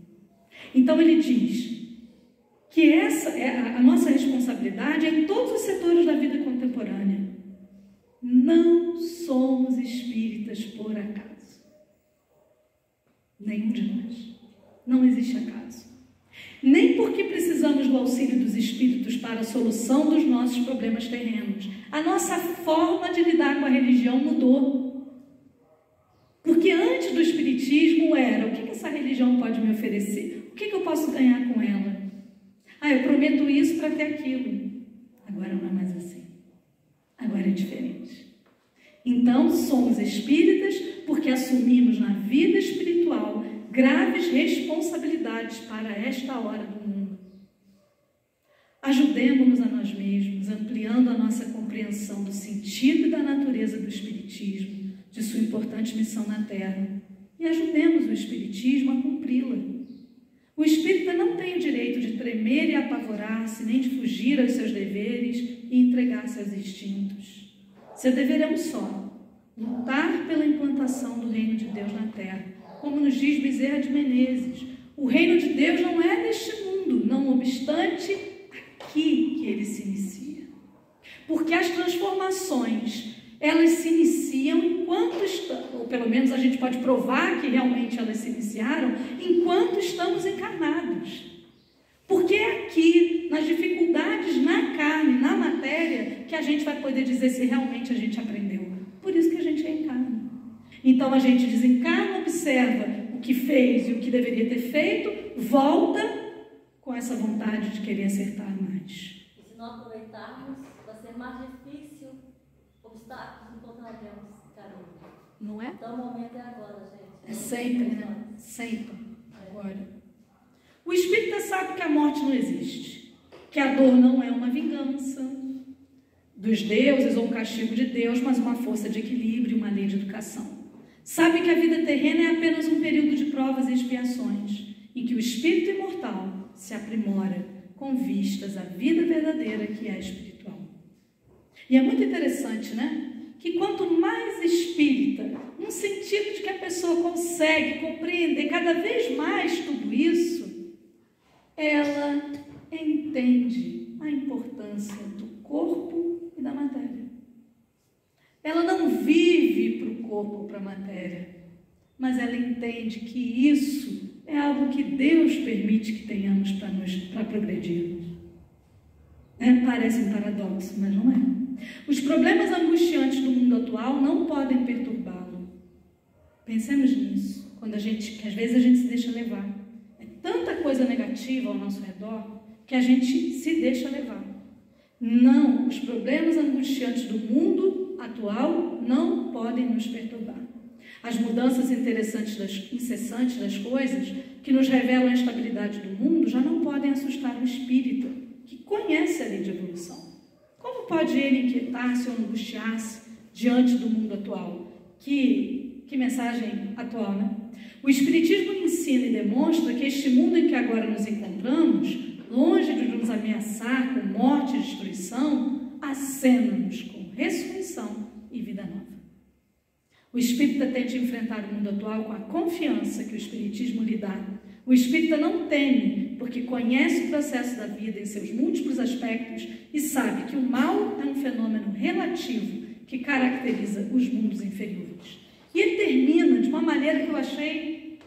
Então ele diz que essa é a nossa responsabilidade em todos os setores da vida contemporânea. Não somos espíritas por acaso. Nenhum de nós. Não existe acaso. Nem porque precisamos do auxílio dos espíritos para a solução dos nossos problemas terrenos. A nossa forma de lidar com a religião mudou. Porque antes do Espiritismo era: o que essa religião pode me oferecer? O que eu posso ganhar com ela? Eu prometo isso para ter aquilo. Agora não é mais assim. Agora é diferente. Então, somos espíritas porque assumimos na vida espiritual graves responsabilidades para esta hora do mundo. Ajudemos-nos a nós mesmos, ampliando a nossa compreensão do sentido e da natureza do Espiritismo, de sua importante missão na Terra, e ajudemos o Espiritismo a cumpri-la. O espírita não tem o direito de tremer e apavorar-se, nem de fugir aos seus deveres e entregar-se aos instintos. Seu dever é um só: lutar pela implantação do reino de Deus na Terra. Como nos diz Bezerra de Menezes, o reino de Deus não é neste mundo, não obstante aqui que ele se inicia. Porque as transformações, elas se iniciam enquanto estamos, ou pelo menos a gente pode provar que realmente elas se iniciaram enquanto estamos encarnados. Porque é aqui, nas dificuldades na carne, na matéria, que a gente vai poder dizer se realmente a gente aprendeu. Por isso que a gente encarna. Então a gente desencarna, observa o que fez e o que deveria ter feito, volta com essa vontade de querer acertar mais. E se não aproveitarmos, vai ser mais difícil, obstáculos encontraremos caminho. Não é? Então o momento é agora, gente. É sempre, né? Sempre. Agora. O espírita sabe que a morte não existe, que a dor não é uma vingança dos deuses ou um castigo de Deus, mas uma força de equilíbrio, uma lei de educação. Sabe que a vida terrena é apenas um período de provas e expiações, em que o espírito imortal se aprimora com vistas à vida verdadeira que é espiritual. E é muito interessante, né? Que quanto mais espírita, no sentido de que a pessoa consegue compreender cada vez mais tudo isso, ela entende a importância do corpo e da matéria. Ela não vive para o corpo ou para a matéria, mas ela entende que isso é algo que Deus permite que tenhamos para progredir. Parece um paradoxo, mas não é. Os problemas angustiantes do mundo atual não podem perturbá-lo. Pensemos nisso, que às vezes a gente se deixa levar. É tanta coisa negativa ao nosso redor que a gente se deixa levar. Não, os problemas angustiantes do mundo atual não podem nos perturbar. As mudanças incessantes das coisas que nos revelam a estabilidade do mundo já não podem assustar o espírita, que conhece a lei de evolução. Como pode ele inquietar-se ou angustiar-se diante do mundo atual? Que mensagem atual, né? O Espiritismo ensina e demonstra que este mundo em que agora nos encontramos, longe de nos ameaçar com morte e destruição, acena-nos com ressurreição e vida nova. O espírita tenta enfrentar o mundo atual com a confiança que o Espiritismo lhe dá. O espírita não teme, porque conhece o processo da vida em seus múltiplos aspectos e sabe que o mal é um fenômeno relativo que caracteriza os mundos inferiores. E ele termina de uma maneira que eu achei...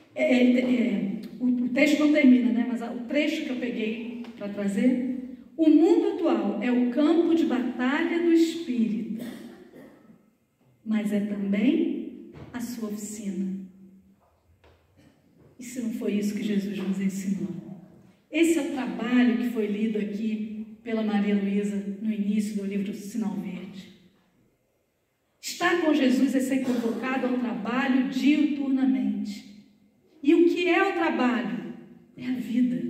o texto não termina, né? Mas o trecho que eu peguei para trazer... O mundo atual é o campo de batalha do espírita, mas é também a sua oficina. E se não foi isso que Jesus nos ensinou? Esse é o trabalho que foi lido aqui pela Maria Luísa no início do livro Sinal Verde. Estar com Jesus é ser convocado ao trabalho diuturnamente. E o que é o trabalho? É a vida.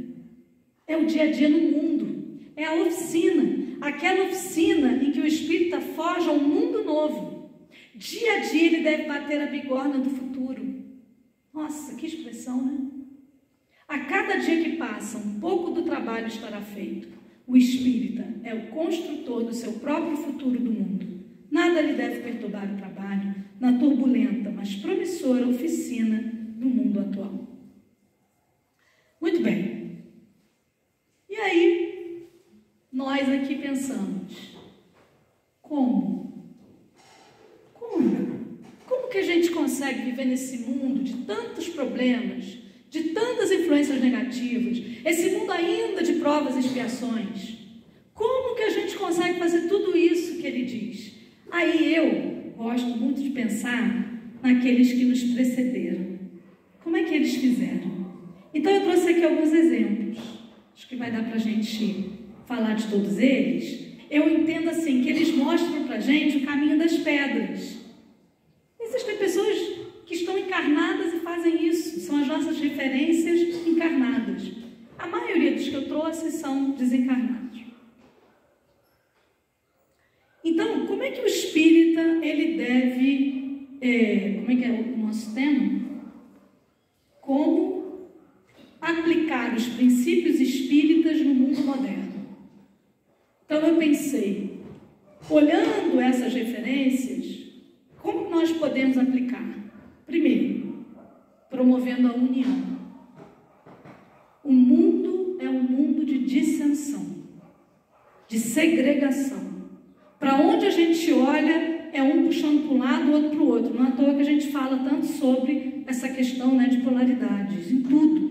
É o dia a dia no mundo. É a oficina. Aquela oficina em que o espírita foge a um mundo novo. Dia a dia ele deve bater a bigorna do futuro. Nossa, que expressão, né? A cada dia que passa, um pouco do trabalho estará feito. O espírita é o construtor do seu próprio futuro do mundo. Nada lhe deve perturbar o trabalho na turbulenta, mas promissora oficina do mundo atual. Muito bem. E aí, nós aqui pensamos, como que a gente consegue viver nesse mundo de tantos problemas, de tantas influências negativas, esse mundo ainda de provas e expiações? Como que a gente consegue fazer tudo isso que ele diz? Aí eu gosto muito de pensar naqueles que nos precederam. Como é que eles fizeram? Então eu trouxe aqui alguns exemplos. Acho que vai dar para a gente falar de todos eles. Eu entendo assim, que eles mostram para a gente o caminho das pedras. Existem pessoas que estão encarnadas e fazem isso. São as nossas referências encarnadas. A maioria dos que eu trouxe são desencarnados. Então, como é que o espírita, ele deve... como é que é o nosso tema? Como aplicar os princípios espíritas no mundo moderno. Então, eu pensei, olhando essas referências, como nós podemos aplicar? Primeiro, promovendo a união. O mundo é um mundo de dissensão, de segregação. Para onde a gente olha, é um puxando para um lado, o outro para o outro. Não é à toa que a gente fala tanto sobre essa questão, né, de polaridades, em tudo.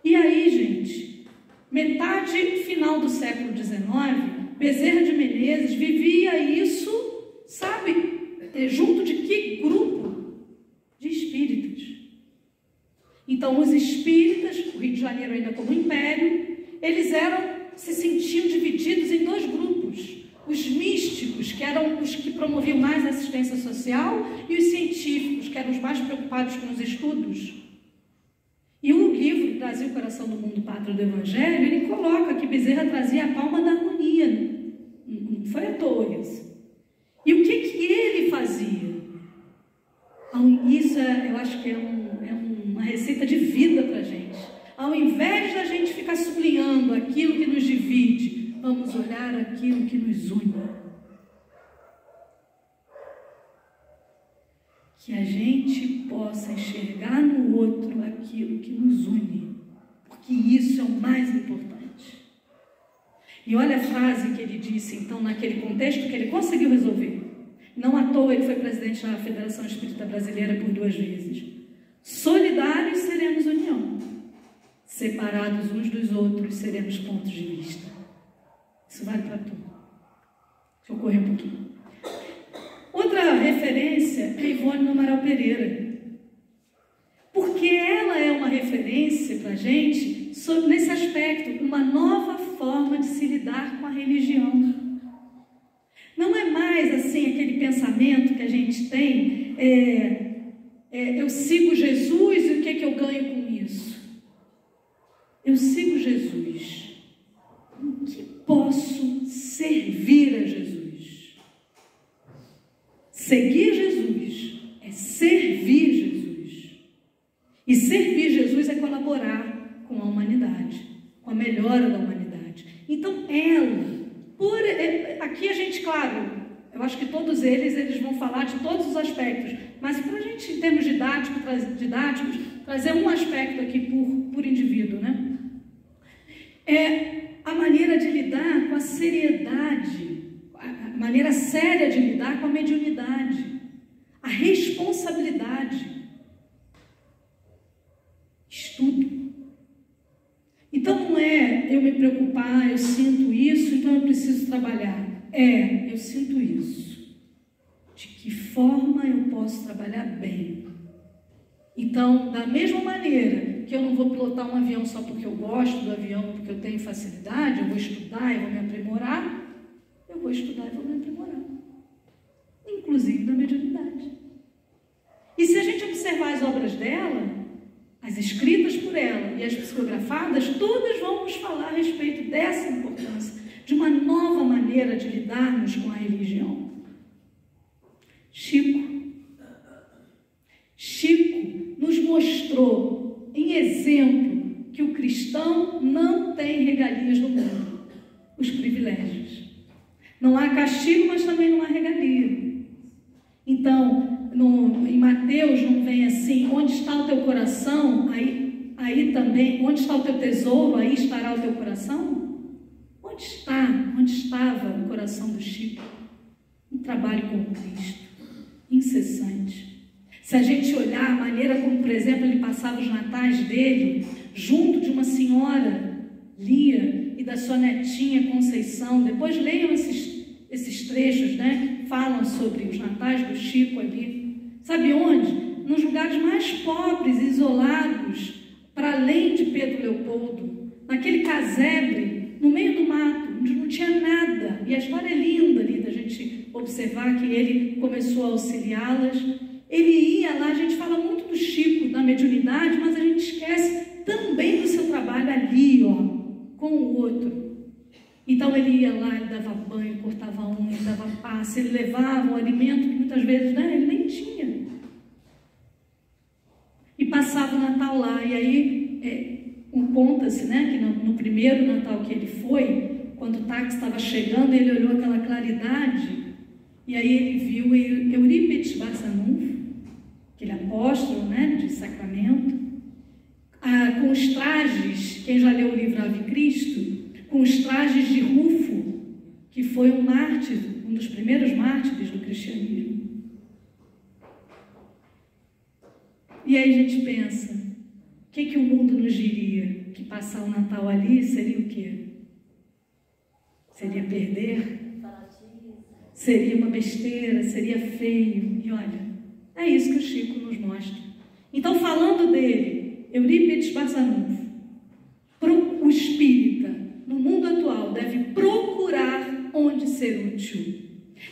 E aí, gente, metade final do século XIX, Bezerra de Menezes vivia isso, sabe, junto de que grupo? De espíritas. Então, os espíritas, o Rio de Janeiro ainda como império, eles se sentiam divididos em dois grupos. Os místicos, que eram os que promoviam mais a assistência social, e os científicos, que eram os mais preocupados com os estudos. E o livro Brasil, Coração do Mundo, Pátria do Evangelho, ele coloca que Bezerra trazia a palma da harmonia. Não foi à toa isso. E o que ele fazia? Isso eu acho que é uma receita de vida para a gente. Ao invés da gente ficar sublinhando aquilo que nos divide, vamos olhar aquilo que nos une. Que a gente possa enxergar no outro aquilo que nos une, porque isso é o mais importante. E olha a frase que ele disse, então, naquele contexto que ele conseguiu resolver. Não à toa ele foi presidente da Federação Espírita Brasileira por 2 vezes. Solidários seremos união, separados uns dos outros seremos pontos de vista. Isso vale para tudo. Deixa eu correr um pouquinho. Outra referência é Ivone do Amaral Pereira, porque ela é uma referência para a gente nesse aspecto, uma nova forma de se lidar com a religião. Não é mais assim aquele pensamento que a gente tem, eu sigo Jesus e o que é que eu ganho com isso? Eu sigo Jesus. O que posso servir a Jesus? Seguir Jesus é servir Jesus. E servir Jesus é colaborar com a humanidade, com a melhora da humanidade. Então, aqui a gente, claro, eu acho que todos eles vão falar de todos os aspectos, mas para a gente, em termos didáticos, trazer um aspecto aqui por indivíduo, né? É a maneira de lidar com a seriedade, a maneira séria de lidar com a mediunidade, a responsabilidade, estudo. Então não é eu me preocupar, eu sinto isso, então eu preciso trabalhar. Eu sinto isso. De que forma eu posso trabalhar bem? Então, da mesma maneira que eu não vou pilotar um avião só porque eu gosto do avião, porque eu tenho facilidade, eu vou estudar e vou me aprimorar, eu vou estudar e vou me aprimorar. Inclusive na mediunidade. E se a gente observar as obras dela, as escritas por ela e as psicografadas, todas vão nos falar a respeito dessa importância, de uma nova maneira de lidarmos com a religião. Chico nos mostrou em exemplo que o cristão não tem regalias no mundo, os privilégios. Não há castigo, mas também não há regalia. Então, em Mateus não vem assim, onde está o teu coração, aí também, onde está o teu tesouro, aí estará o teu coração? Onde estava o coração do Chico? Um trabalho com Cristo, incessante. Se a gente olhar a maneira como, por exemplo, ele passava os natais dele, junto de uma senhora, Lia, e da sua netinha Conceição, depois leiam esses trechos, né, que falam sobre os natais do Chico ali. Sabe onde? Nos lugares mais pobres, isolados, para além de Pedro Leopoldo, naquele casebre, no meio do mato, onde não tinha nada. E a história é linda ali, da gente observar que ele começou a auxiliá-las. Ele ia lá, a gente fala muito do Chico, da mediunidade, mas a gente esquece também do seu trabalho ali, com o outro. Então ele ia lá, ele dava banho, cortava unha, dava passe, ele levava o alimento que muitas vezes ele nem tinha. E passava o Natal lá, e aí conta-se, que no primeiro Natal que ele foi, quando o táxi estava chegando, ele olhou aquela claridade, e aí ele viu Eurípides Barçanufo, aquele apóstolo, de Sacramento, com os trajes, quem já leu o livro Ave Cristo, com os trajes de Rufo, que foi um mártir, um dos primeiros mártires do cristianismo. E aí a gente pensa, o que o mundo nos diria? Que passar o Natal ali seria o quê? Seria perder? Seria uma besteira, seria feio. E olha, é isso que o Chico nos mostra. Então, falando dele, Eurípides Barçanufo, o espírita, no mundo atual, deve procurar onde ser útil.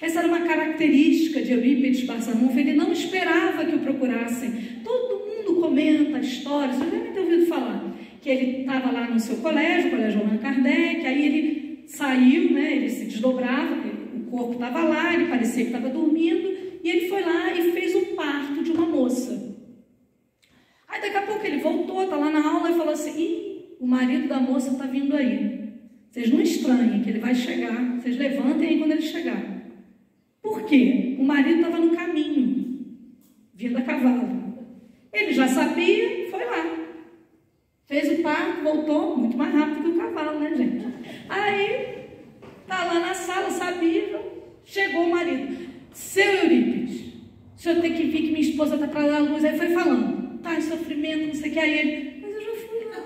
Essa era uma característica de Eurípides Barçanufo, ele não esperava que o procurassem. Todo mundo comenta histórias, vocês devem ter ouvido falar, que ele estava lá no seu colégio, o Colégio Allan Kardec, aí ele saiu, ele se desdobrava, o corpo estava lá, ele parecia que estava dormindo, e ele foi lá e fez um parto de uma moça. Aí daqui a pouco ele voltou, está lá na aula e falou assim: ih, o marido da moça está vindo aí. Vocês não estranhem que ele vai chegar, vocês levantem aí quando ele chegar. Por quê? O marido estava no caminho, vindo a cavalo. Ele já sabia, foi lá. Fez o parto, voltou, muito mais rápido que o cavalo, né, gente? Aí, tá lá na sala, sabia, chegou o marido. Seu Eurípides, o senhor tem que vir que minha esposa está para dar a luz. Aí foi falando, tá em sofrimento, não sei o que. Aí ele, mas eu já fui lá.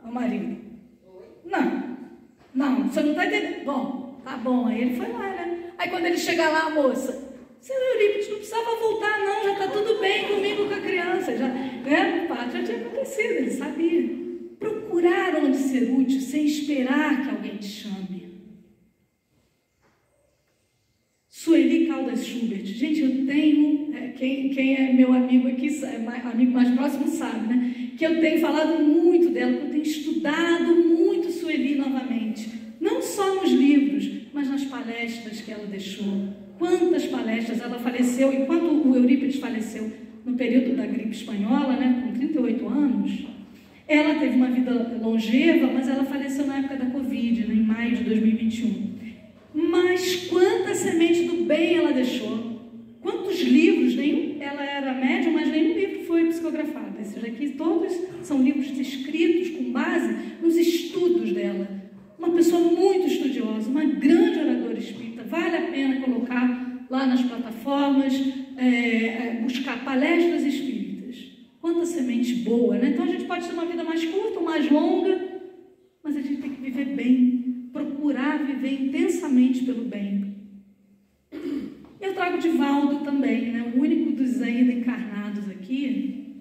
O marido, não, você não está entendendo. Bom, tá bom, aí ele foi lá, né? Aí quando ele chega lá, a moça, seu Eurípides, não precisava voltar não, já está tudo bem comigo, com a criança, já, né? O parto já tinha acontecido, ele sabia. Procurar onde ser útil, sem esperar que alguém te chame. Sueli Caldas Schubert, gente, eu tenho, quem é meu amigo aqui, amigo mais próximo sabe, né? Que eu tenho falado muito dela, que eu tenho estudado muito Sueli novamente. Não só nos livros, mas nas palestras que ela deixou. Quantas palestras ela faleceu, enquanto o Eurípides faleceu no período da gripe espanhola, né, com 38 anos, ela teve uma vida longeva, mas ela faleceu na época da Covid, né, em maio de 2021. Mas quantas sementes do bem ela deixou? Quantos livros? Ela era médium, mas nenhum livro foi psicografado. Esses aqui todos são livros escritos com base nos estudos dela. Uma pessoa muito estudiosa, uma grande oradora espírita. Vale a pena colocar lá nas plataformas, buscar palestras espíritas. Quanta semente boa, né? Então a gente pode ter uma vida mais curta ou mais longa, mas a gente tem que viver bem, procurar viver intensamente pelo bem. Eu trago Divaldo também, né? O único dos ainda encarnados aqui,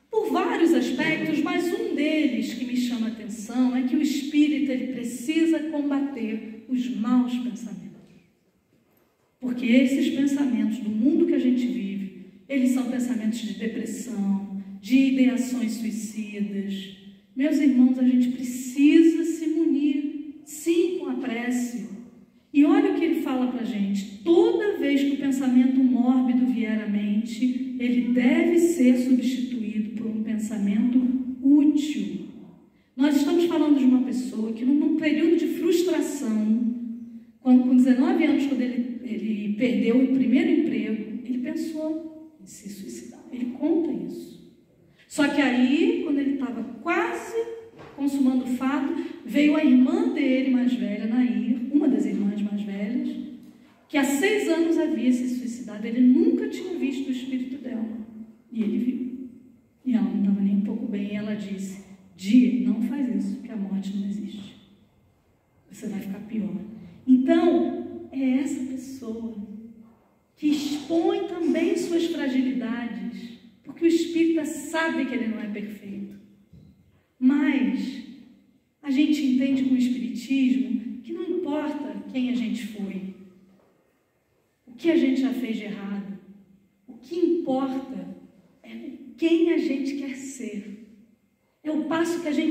por vários aspectos, mas um deles que me chama a atenção é que o espírita ele precisa combater os maus pensamentos. Porque esses pensamentos do mundo que a gente vive, eles são pensamentos de depressão, de ideações suicidas. Meus irmãos, a gente precisa se munir, sim, com a prece. E olha o que ele fala para a gente. Toda vez que o pensamento mórbido vier à mente, ele deve ser substituído por um pensamento útil. Nós estamos falando de uma pessoa que num período de frustração, com 19 anos, quando ele perdeu o primeiro emprego, ele pensou em se suicidar. Ele conta isso. Só que aí, quando ele estava quase consumando o fato, veio a irmã dele mais velha, Nair, uma das irmãs mais velhas, que há 6 anos havia se suicidado. Ele nunca tinha visto o espírito dela. E ele viu. E ela não estava nem um pouco bem. E ela disse, Di, não faz isso, porque a morte não existe. Você vai ficar pior. Então, é essa pessoa que expõe também suas fragilidades, porque o espírita sabe que ele não é perfeito. Mas a gente entende com o espiritismo que não importa quem a gente foi, o que a gente já fez de errado, o que importa é quem a gente quer ser. É o passo que a gente